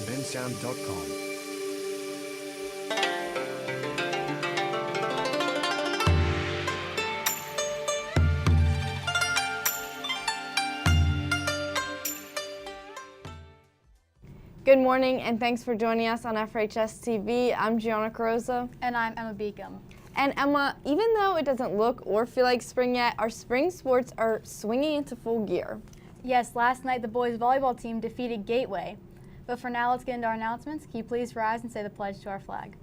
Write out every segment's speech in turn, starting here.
bensound.com. Good morning and thanks for joining us on Frhstv. I'm Gianna Carosa. And I'm Emma Beacom. And Emma, even though it doesn't look or feel like spring yet, our spring sports are swinging into full gear. Yes, last night the boys volleyball team defeated Gateway. But for now, let's get into our announcements. Can you please rise and say the pledge to our flag?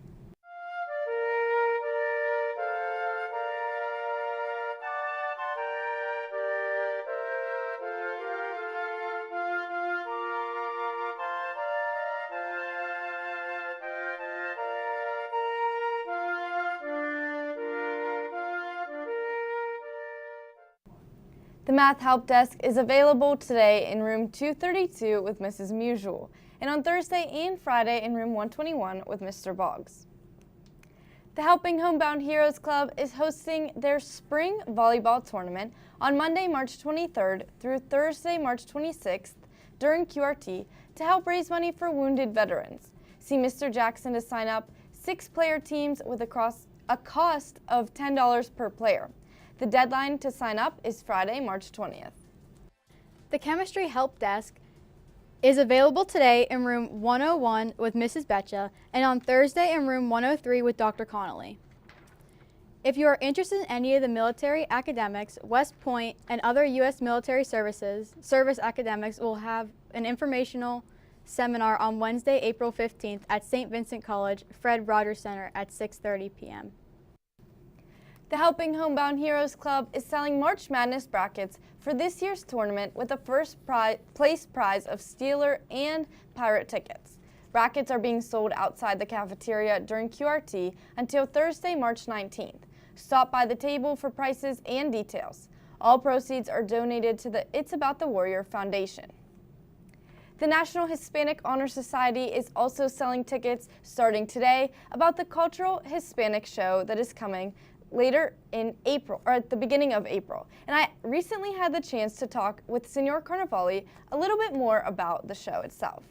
The Math Help Desk is available today in room 232 with Mrs. Musial, and on Thursday and Friday in room 121 with Mr. Boggs. The Helping Homebound Heroes Club is hosting their spring volleyball tournament on Monday, March 23rd through Thursday, March 26th during QRT to help raise money for wounded veterans. See Mr. Jackson to sign up. 6-player teams with a cost of $10 per player. The deadline to sign up is Friday, March 20th. The Chemistry Help Desk is available today in room 101 with Mrs. Betcha and on Thursday in room 103 with Dr. Connolly. If you are interested in any of the military academics, West Point and other U.S. military service academics will have an informational seminar on Wednesday, April 15th at St. Vincent College, Fred Rogers Center at 6:30 p.m. The Helping Homebound Heroes Club is selling March Madness brackets for this year's tournament with a first place prize of Steeler and Pirate tickets. Brackets are being sold outside the cafeteria during QRT until Thursday, March 19th. Stop by the table for prices and details. All proceeds are donated to the It's About the Warrior Foundation. The National Hispanic Honor Society is also selling tickets starting today about the Cultural Hispanic Show that is coming later in April, or at the beginning of April. And I recently had the chance to talk with Senor Carnevale a little bit more about the show itself.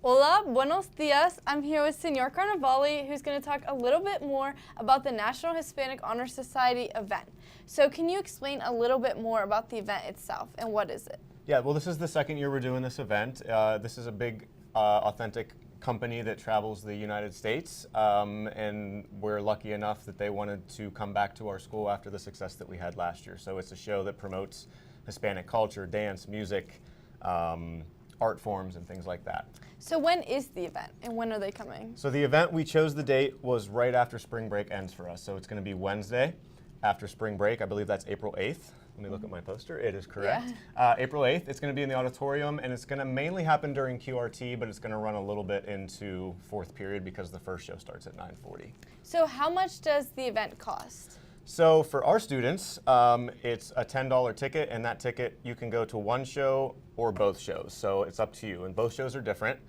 Hola, buenos dias. I'm here with Senor Carnevale, who's going to talk a little bit more about the National Hispanic Honor Society event. So can you explain a little bit more about the event itself and what is it? Yeah, well, this is the second year we're doing this event. This is a big, authentic company that travels the United States, and we're lucky enough that they wanted to come back to our school after the success that we had last year. So it's a show that promotes Hispanic culture, dance, music, art forms, and things like that. So when is the event and when are they coming? So the event, we chose the date, was right after spring break ends for us. So it's going to be Wednesday after spring break. I believe that's April 8th. Let me look at my poster. It is correct. Yeah. April 8th. It's going to be in the auditorium, and it's going to mainly happen during QRT, but it's going to run a little bit into fourth period because the first show starts at 9:40. So how much does the event cost? So for our students, it's a $10 ticket, and that ticket you can go to one show or both shows. So it's up to you, and both shows are different.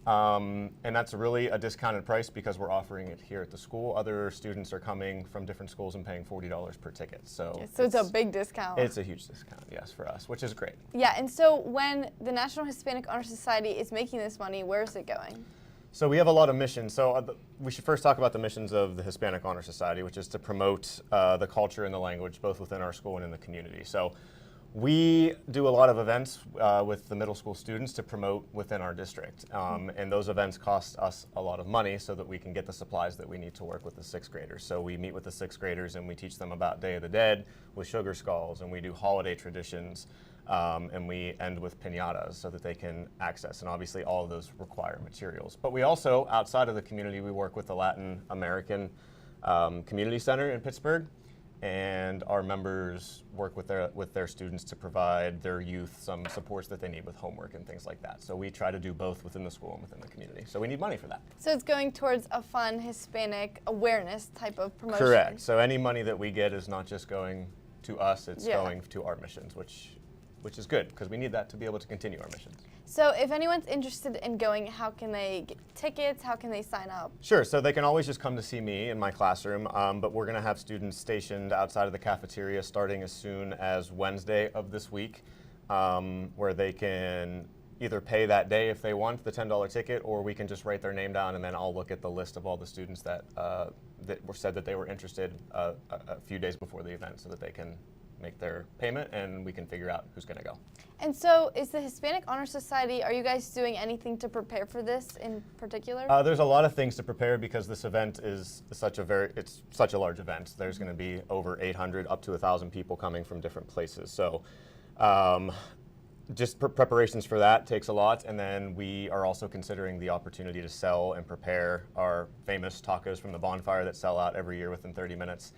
And that's really a discounted price because we're offering it here at the school. Other students are coming from different schools and paying $40 per ticket. So, yeah, so it's a big discount. It's a huge discount, yes, for us, which is great. Yeah, and so when the National Hispanic Honor Society is making this money, where is it going? So we have a lot of missions. So we should first talk about the missions of the Hispanic Honor Society, which is to promote the culture and the language, both within our school and in the community. So we do a lot of events with the middle school students to promote within our district. And those events cost us a lot of money so that we can get the supplies that we need to work with the 6th graders. So we meet with the 6th graders and we teach them about Day of the Dead with sugar skulls, and we do holiday traditions, and we end with piñatas so that they can access. And obviously all of those require materials. But we also, outside of the community, we work with the Latin American Community Center in Pittsburgh. And our members work with their students to provide their youth some supports that they need with homework and things like that. So we try to do both within the school and within the community. So we need money for that. So it's going towards a fun Hispanic awareness type of promotion. Correct. So any money that we get is not just going to us, it's going to our missions, which is good because we need that to be able to continue our missions. So if anyone's interested in going, how can they get tickets? How can they sign up? Sure, so they can always just come to see me in my classroom, but we're going to have students stationed outside of the cafeteria starting as soon as Wednesday of this week, where they can either pay that day if they want the $10 ticket, or we can just write their name down and then I'll look at the list of all the students that said that they were interested a few days before the event so that they can make their payment and we can figure out who's going to go. And so is the Hispanic Honor Society, are you guys doing anything to prepare for this in particular? There's a lot of things to prepare because this event is such a large event. There's going to be over 800 up to 1,000 people coming from different places. So just preparations for that takes a lot, and then we are also considering the opportunity to sell and prepare our famous tacos from the bonfire that sell out every year within 30 minutes.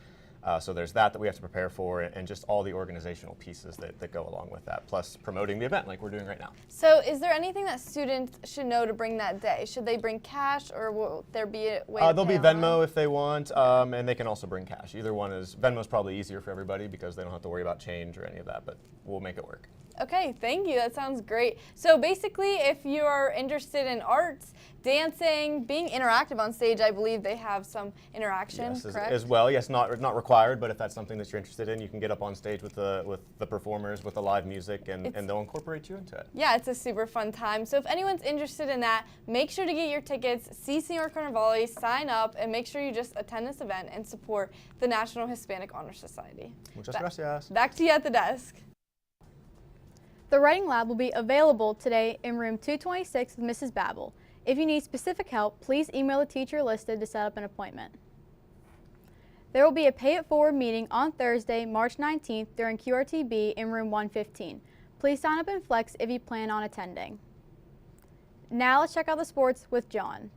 So there's that we have to prepare for, and just all the organizational pieces that go along with that, plus promoting the event like we're doing right now. So is there anything that students should know to bring that day? Should they bring cash, or will there be a way to There'll pay be Venmo online? if they want, and they can also bring cash. Either one Venmo's probably easier for everybody because they don't have to worry about change or any of that, but we'll make it work. Okay, thank you. That sounds great. So basically, if you are interested in arts, dancing, being interactive on stage, I believe they have some interaction, Yes, correct? as well. Yes, not required, but if that's something that you're interested in, you can get up on stage with the performers, with the live music, and they'll incorporate you into it. Yeah, it's a super fun time. So if anyone's interested in that, make sure to get your tickets, see Senor Carnevale, sign up, and make sure you just attend this event and support the National Hispanic Honor Society. Muchas gracias. Back to you at the desk. The Writing Lab will be available today in room 226 with Mrs. Babel. If you need specific help, please email the teacher listed to set up an appointment. There will be a Pay It Forward meeting on Thursday, March 19th during QRTB in room 115. Please sign up and flex if you plan on attending. Now let's check out the sports with John.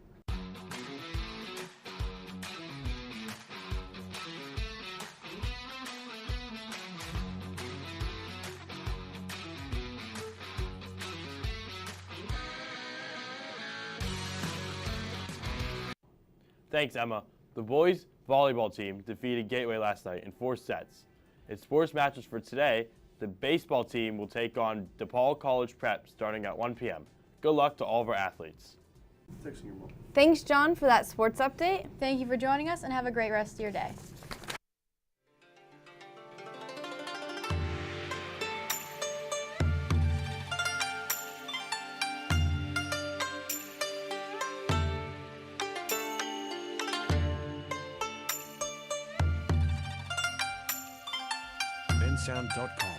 Thanks, Emma. The boys' volleyball team defeated Gateway last night in 4 sets. In sports matches for today, the baseball team will take on DePaul College Prep starting at 1 p.m. Good luck to all of our athletes. Thanks, John, for that sports update. Thank you for joining us and have a great rest of your day. bensound.com